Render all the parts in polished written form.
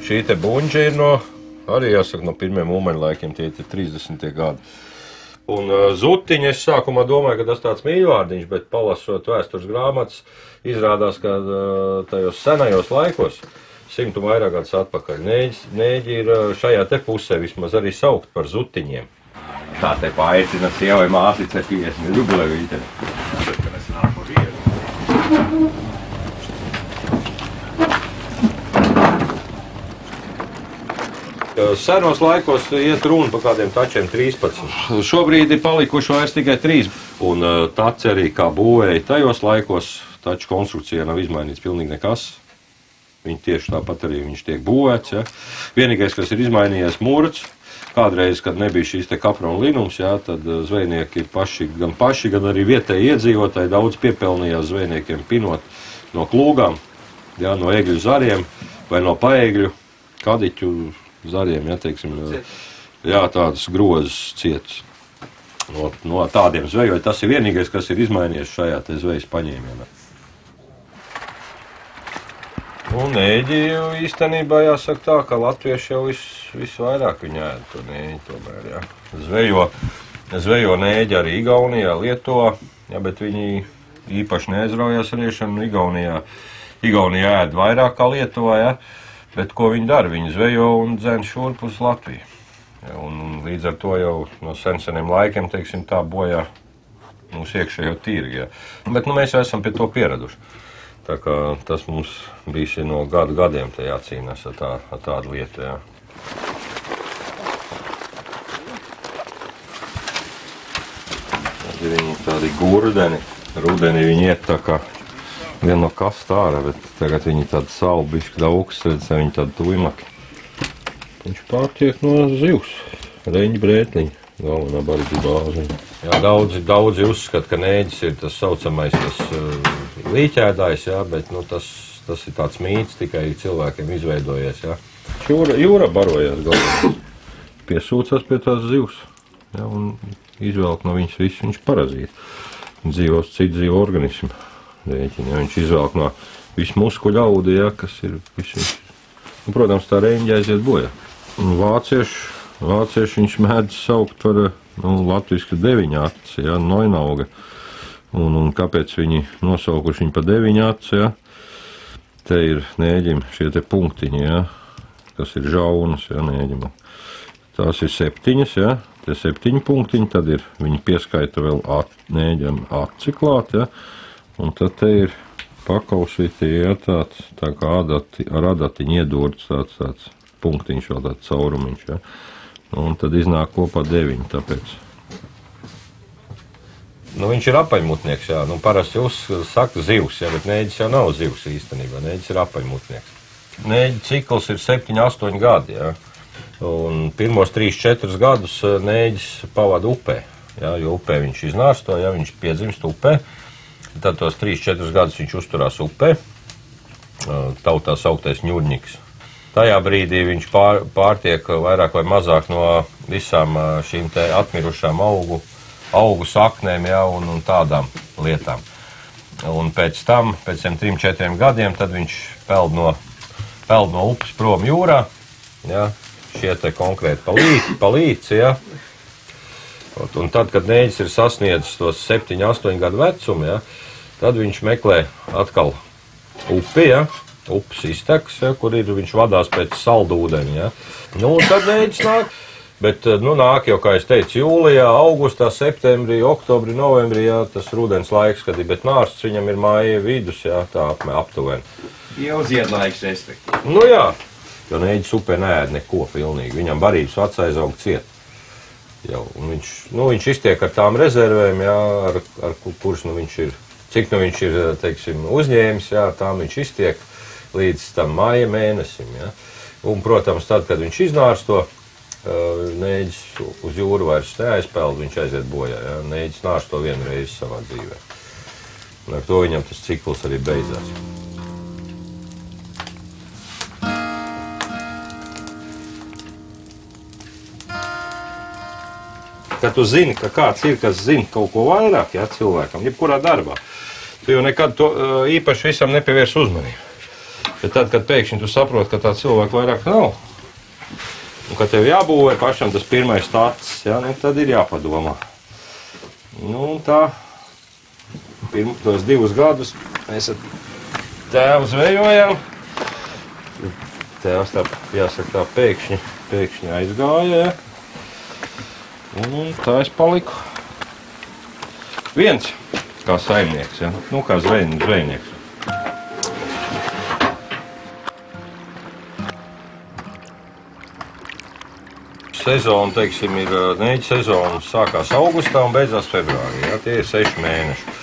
šī te buņģa ir arī jāsaka no pirmiem ūmeņu laikiem, tie ir 30. gadi. Un zutiņa, es sākumā domāju, ka tas tāds mīļvārdiņš, bet palasot vēstures grāmatas, izrādās, ka tajos senajos laikos, 100 un vairāk gadus atpakaļ, nēģi ir šajā te pusē vismaz arī saukt par zutiņiem. Tā te paaicina sievai māsice 50 jubilevīte. Senos laikos iet runa par kādiem tačiem 13. Šobrīd ir palikuši vairs tikai 3. Un taci arī kā būvēja tajos laikos, taču konstrukcijā nav izmainīts pilnīgi nekas. Viņi tieši tāpat arī viņš tiek būvēts. Ja. Vienīgais, kas ir izmainījies mūrats, kādreiz, kad nebija šīs te kaprona linums, ja, tad zvejnieki gan arī vietēji iedzīvotāji daudz piepelnījās zvejniekiem pinot no klūgām, ja, no egļu zariem vai no paegļu kadiķu zariem, ja, teiksim, jā, tādas grozas cietas no tādiem zvejoja. Tas ir vienīgais, kas ir izmainījies šajā te zvejas paņēmienā. Un nēģi īstenībā jāsaka tā, ka latvieši jau visvairāk viņi ēd to nēģi tomēr, jā. Zvejo nēģi arī Igaunijā, Lietuvā, jā, bet viņi īpaši neaizraujās ar iešanu Igaunijā ēd vairāk kā Lietuvā, jā. Bet ko viņi dara? Viņi zvejo un dzen šurp uz Latviju. Ja, un līdz ar to jau no seniem laikiem, teiksim, tā bojā mūsu iekšējo tirgi. Ja. Bet mēs jau esam pie to pieraduši. Tā kā tas mums bija no gadiem te jācīnās ar tādu lietu. Ja. Tad ir viņi tādi gurdeni. Rudeni viņi iet tā kā vien no kasta ārā, bet tagad viņi tādi salu bišķi daudz, redz, viņi tādi tuvimaki. Viņš pārtiek no zivs, reņģi brētliņi, galvenā barība bāziņa. Jā, daudzi uzskata, ka nēģis ir tas saucamais, tas līķēdājs, jā, bet tas ir tāds mīts, tikai cilvēkiem izveidojies, jā. Jūra barojās galvenā, piesūcās pie tās zivs, jā, un izvelk no viņas visu, viņš parazīti. Dzīvos citu dzīvu organismu. Rēķini, ja viņš izvelk no visu muskuļu audu, ja, kas ir visu. Un, protams, tā reņģi aiziet bojā. Un vācieši viņš mēdz saukt par latviski deviņacis, ja, Noinauga. Un kāpēc viņi nosaukuši viņu par deviņacis, ja? Te ir nēģim šie te punktiņi, ja, kas ir žaunas, ja, nēģim. Tās ir 7, ja, tie 7 punktiņi, tad ir viņi pieskaita vēl nēģam aci klāt, ja. Un tad te ir pakausīti, ja, tāds tā kā ar adatiņu iedūrts tāds punktiņš, vēl tāds caurumiņš, ja. Un tad iznāk kopā 9, tāpēc. Viņš ir apaņmutnieks, jā. Parasti saka zivs, ja, bet nēģis jau nav zivs īstenībā, nēģis ir apaņmutnieks. Nēģi cikls ir 7-8 gadi, ja. Un pirmos 3-4 gadus nēģis pavada upē, ja, jo upē viņš iznārsto, ja, viņš piedzimst upē. Tad tos 3-4 gadus viņš uzturās upē, tautā sauktais ņurņiks. Tajā brīdī viņš pārtiek vairāk vai mazāk no visām šīm te atmirušām augu saknēm, ja, un tādām lietām. Un pēc tiem 3-4 gadiem tad viņš peld no upes prom jūrā, ja, šie te konkrēti palīci, ja. Un tad, kad nēģis ir sasniedzis tos 7-8 gadu vecumu, ja, tad viņš meklē atkal upi, ja, upes izteks, ja, kur viņš vadās pēc saldūdeņa. Ja. Un tad nēģis nāk, bet nāk jau, kā es teicu, jūlijā, augustā, septembrī, oktobrī, novembrī, ja, tas rudens laiks, kad ir, bet nārsts viņam ir māja vidus, ja, tā aptuveni. Jau ziedlaiks, respektīvi. Nu jā, jo nēģis upē neēd neko pilnīgi, viņam barības vats aizaug ciet. Jau, un viņš iztiek ar tām rezervēm, jā, ar kuras viņš ir, cik viņš ir, teiksim, uzņēmis, jā, ar tām viņš iztiek līdz tam māja mēnesim, jā. Un, protams, tad, kad viņš iznārsto, nēģis uz jūru vairs neaizpeld, viņš aiziet bojā, jā. Nēģis nārsto vienu reizi savā dzīvē. Un ar to viņam tas cikls arī beidzās. Kad tu zini, ka kāds ir, kas zina kaut ko vairāk, ja, cilvēkam, jebkurā darbā, tu jau nekad to īpaši visam nepieviers uzmanību. Bet tad, kad pēkšņi tu saproti, ka tā cilvēka vairāk nav, un ka tev jābūvē pašam tas pirmais tāds, ja, nu, tad ir jāpadomā. Nu, tā, tos 2 gadus mēs ar tēvu zvejojām. Tēvs tā, jāsaka, tā pēkšņi aizgāja, ja. Un tā es paliku viens, kā saimnieks, ja. Nu, kā zvejnieks. Sezona, teiksim, ir neģa sezona sākās augustā un beidzās februārī, ja, tie ir 6 mēneši.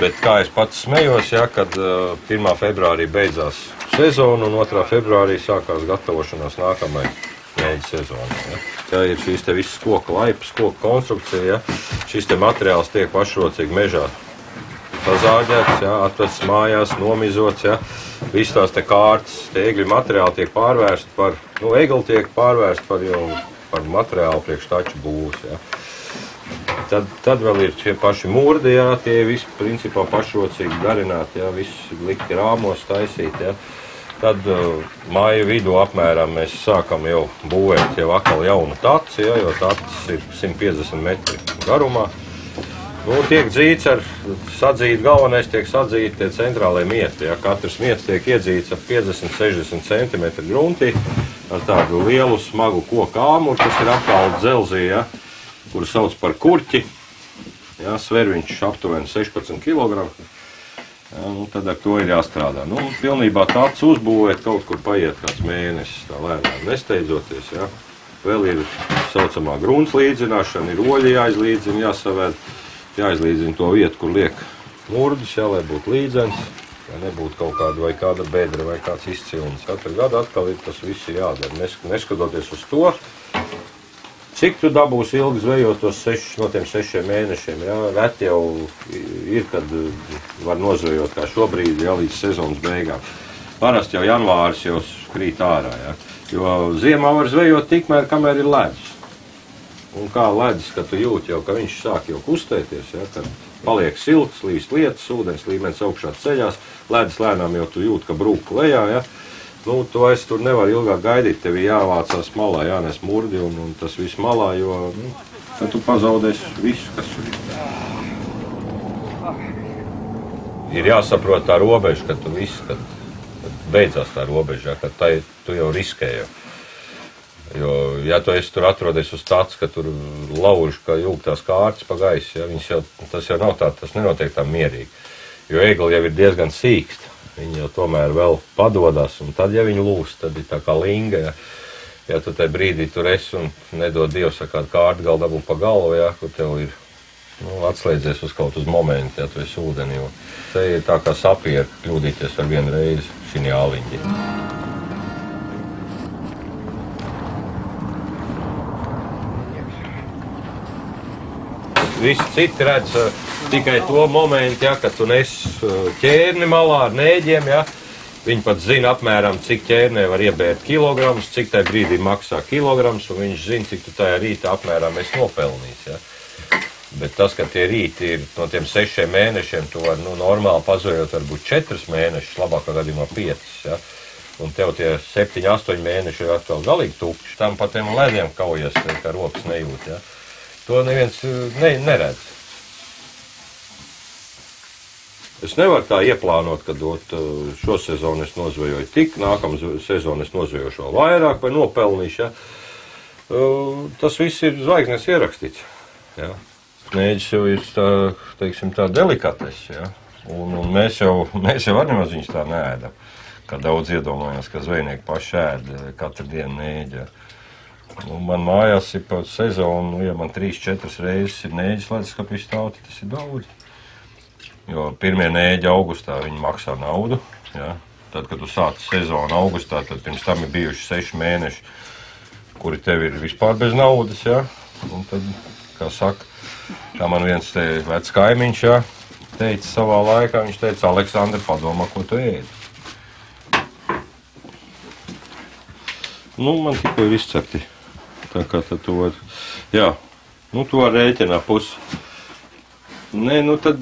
Bet kā es pats smējos, ja, kad 1. februārī beidzās sezona un 2. februārī sākās gatavošanās nākamai neģa sezonai. Ja. Tā ir šīs te visas koka laipas, koka konstrukcija, ja. Šis te materiāls tiek pašrocīgi mežā sazāģēts, ja, atrasts mājās, nomizots, ja. Viss tās te kārtas, te egļu materiāli tiek pārvērsti par, nu, egli tiek pārvērsti par jau par materiālu priekš taču būs, ja. Tad vēl ir šie paši mūrdi, ja, tie visi principā pašrocīgi darināti, ja, visi likti rāmos taisīt, ja. Tad māja vidū apmēram mēs sākam jau būvēt jau atkal jaunu taci, ja, jo tacis ir 150 metri garumā. Nu, tiek dzīts galvenais tiek sadzīti tie centrālai mieti, ja. Katrs miets tiek iedzīts ap 50-60 cm gruntī ar tādu lielu smagu koku āmuru, kas ir apkalta dzelzī, ja, kuru sauc par kurķi. Ja, sver viņš aptuveni 16 kg. Ja, nu, tad ar to ir jāstrādā. Nu, pilnībā tāds uzbūvēt kaut kur paiet kāds mēnesis, tā lēnām nesteidzoties. Ja. Vēl ir saucamā grunts līdzināšana, ir oļi jāizlīdzina, jāizlīdzina to vietu, kur liek murdus, ja, lai būtu līdzens, ja nebūtu kaut kāda vai kāda bedra vai kāds izcilnis. Katru gadu atkal ir tas viss jādara, neskatoties uz to, cik tu dabūsi ilgi zvejot tos no tiem 6 mēnešiem. Ja? Reti jau ir, kad var nozvejot kā šobrīd, ja, līdz sezonas beigām. Parasti jau janvāris jau krīt ārā, ja? Jo ziemā var zvejot tikmēr, kamēr ir ledus. Un kā ledus, kad tu jūti jau, ka viņš sāk jau kustēties, ja? Kad paliek silts, līst lietas, ūdens līmenis augšā ceļās, ledus lēnām jau tu jūti, ka brūk lejā, ja? Nu, tu vairs tur nevar ilgāk gaidīt, tev ir jāvācās malā, jānes murdi un tas viss malā, jo nu, tad tu pazaudēsi visu, kas tur ir. Ir jāsaprot tā robeža, kad tu viss, kad beidzās tā robeža, kad tu jau riskēji. Jo, ja tu esi tur atrodies uz tāds, ka tur lauži, ka jūgtās kārtas pa gaisu, ja, tas jau nav tā, tas nenotiek tā mierīgi. Jo egli jau ir diezgan sīksti. Viņi jau tomēr vēl padodas, un tad, ja viņi lūst, tad ir tā kā linga, ja tu tajā brīdī tur esi un nedod Dievs ar kādu kārtu galdu dabu pa galvu, ja, kur tev ir atslēdzies uz kaut uz momentu, ja tu esi ūdeni, jo te ir tā kā sapieri kļūdīties ar vienu reizi šī āliņģi. Visi citi redz tikai to momentu, ja, kad tu nes ķērni malā ar nēģiem. Ja. Viņi pat zina apmēram, cik ķērnē var iebērt kilogramus, cik tajā brīdī maksā kilograms, un viņš zina, cik tu tajā rītā apmēram esi nopelnījis. Ja. Bet tas, ka tie rīti ir no tiem 6 mēnešiem, tu vari normāli pazvejot varbūt 4 mēnešus, labākā gadījumā 5. Ja. Un tev tie 7-8 mēneši ir atkal galīgi tukši. Tam pa tiem lediem kaujas, ka rokas nejūt. Ja. To neviens neredz. Es nevaru tā ieplānot, ka šo sezonu es nozvejoju tik, nākamā sezonu es nozvejošu vēl vairāk vai nopelnīšu. Ja. Tas viss ir zvaigznēs ierakstīts. Ja. Neģis jau ir tā, teiksim, tā delikates. Ja. Un mēs jau arī nemaz viņus tā neēdam. Kā daudz iedomājās, ka zvejnieki paši ēd katru dienu neģi. Ja. Man mājās ir pa sezonu, ja man 3-4 reizes ir neģis leduskapī stāvti, tas ir daudz. Jo pirmie neģi augustā viņi maksā naudu. Ja. Tad, kad tu sāc sezonu augustā, tad pirms tam ir bijuši 6 mēneši, kuri tev ir vispār bez naudas. Ja. Un tad, kā saka, kā man viens te vecs kaimiņš, ja, teica savā laikā, viņš teica, Aleksandr, padomā, ko tu ēdi. Nu, man tikko ir izcepti. Tā kā tad tu var, jā, nu tu var rēķināt pusi. Nē, nu tad,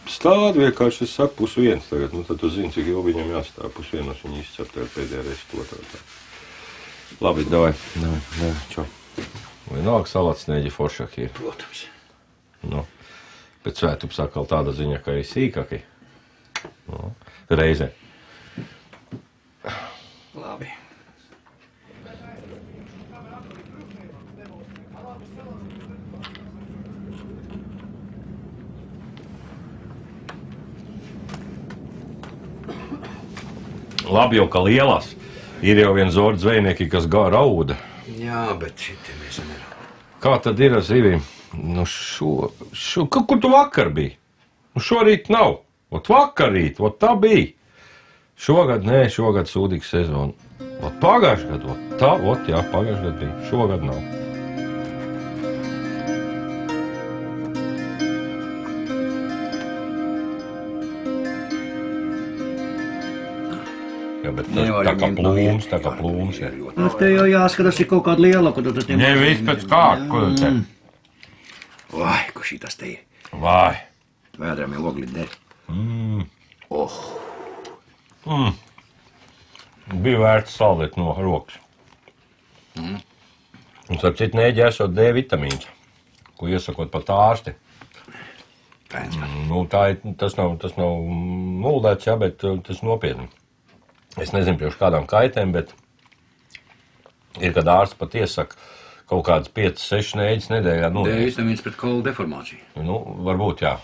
Stād vienkārši, es saku, 1:30 tagad, nu tad tu zini, cik ilgi viņam jāstāv, 1:30 viņi izcep tagad pēdējā reizi to tā. Labi, davai, čau. Vienalga salatsnēģi foršaki ir. Protams. Nu, pēc svētums atkal tāda ziņa, ka ir sīkaki. Nu, reize. Labi. Labi jau, ka lielās. Ir jau viens zords zvejnieki, kas rauda. Jā, bet šitie mēs nevaram. Kā tad ir ar zivīm? Nu kur tu vakar biji? Nu šorīt nav. Ot vakarīt, ot tā bija. Šogad nē, šogad sūdīgs sezona. Ot pagājuši gadu, ot tā, ot jā, pagājuši gadu bija. Šogad nav. Jā, bet tā kā plūms, jā. Nu, te jau jāskatās, ir kaut kāda liela, ko tu te... Ne, viss pēc kārta, ko tu te? Vai, ko šitas te ir? Vai. Vēdram ir ogli dēļ. Bija vērts saldēt no rokas. Un starp citu nēģi esot D vitamīns, ko iesakot pat ārsti. Nu, tas nav muldēts, jā, bet tas nopietni. Es nezinu priekš kādām kaitēm, bet ir, kad ārsts pat iesaka kaut kādas 5-6 nēģis nedēļā. D vitamīns pret kaulu deformāciju. Nu, varbūt, jā.